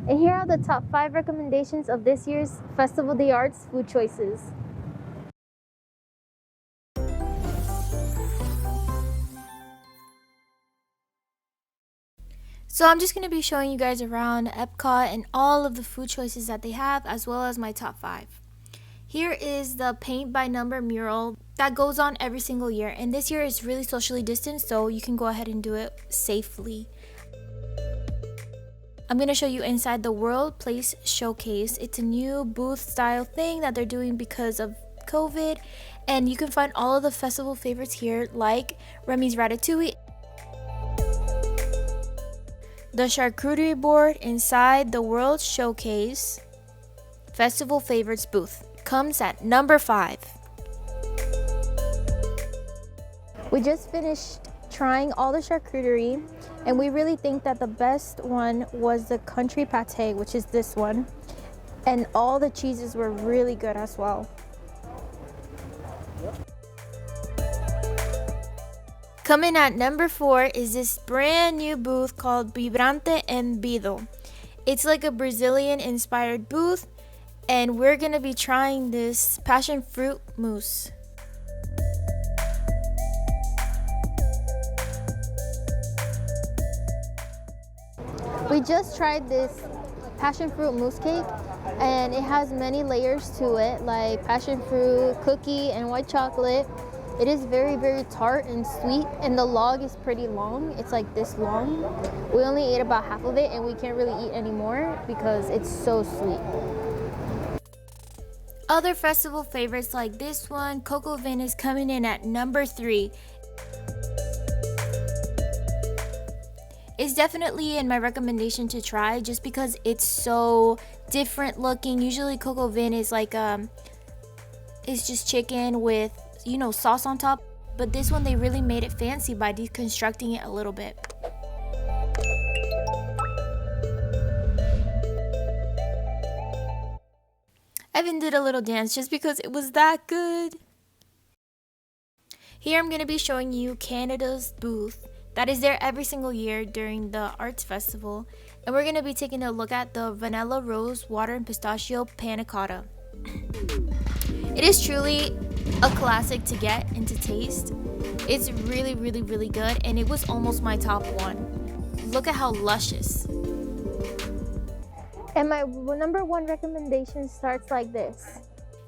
And here are the top 5 recommendations of this year's Festival de Arts food choices. So I'm just going to be showing you guys around Epcot and all of the food choices that they have, as well as my top 5. Here is the paint by number mural that goes on every single year, and this year is really socially distanced, so you can go ahead and do it safely. I'm going to show you inside the World Place Showcase. It's a new booth style thing that they're doing because of COVID, and you can find all of the festival favorites here, like Remy's Ratatouille, the charcuterie board inside the World Showcase Festival Favorites booth comes at number 5. We just finished trying all the charcuterie, and we really think that the best one was the country pate, which is this one, and all the cheeses were really good as well. Coming at number 4 is this brand new booth called Vibrante en Vido. It's like a Brazilian inspired booth, and we're gonna be trying this passion fruit mousse. We just tried this passion fruit mousse cake, and it has many layers to it, like passion fruit, cookie, and white chocolate. It is very, very tart and sweet, and the log is pretty long. It's like this long. We only ate about half of it, and we can't really eat anymore because it's so sweet. Other festival favorites like this one, Coco Vin, is coming in at number 3. It's definitely in my recommendation to try just because it's so different looking. Usually Coco Vin is like it's just chicken with, you know, sauce on top, but this one they really made it fancy by deconstructing it a little bit. I even did a little dance just because it was that good. Here I'm going to be showing you Canada's booth that is there every single year during the arts festival, and we're going to be taking a look at the vanilla rose water and pistachio panna cotta. It is truly a classic to get and to taste. It's really, really, really good, and it was almost my top 1. Look at how luscious. And my number 1 recommendation starts like this.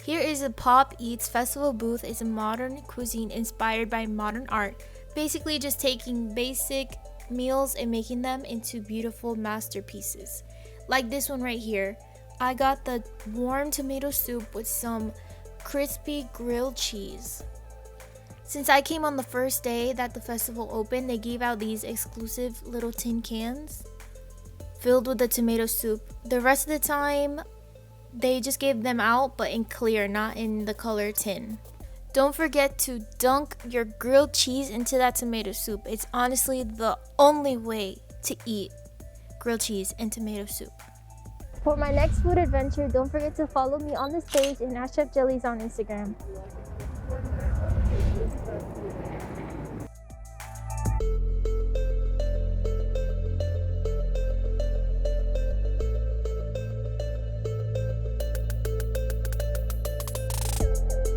Here is a Pop Eats festival booth. It's a modern cuisine inspired by modern art. Basically just taking basic meals and making them into beautiful masterpieces. Like this one right here. I got the warm tomato soup with some crispy grilled cheese. Since I came on the first day that the festival opened, they gave out these exclusive little tin cans filled with the tomato soup. The rest of the time, they just gave them out, but in clear, not in the color tin. Don't forget to dunk your grilled cheese into that tomato soup. It's honestly the only way to eat grilled cheese and tomato soup. For my next food adventure, don't forget to follow me on this page and @ChefJelly's on Instagram.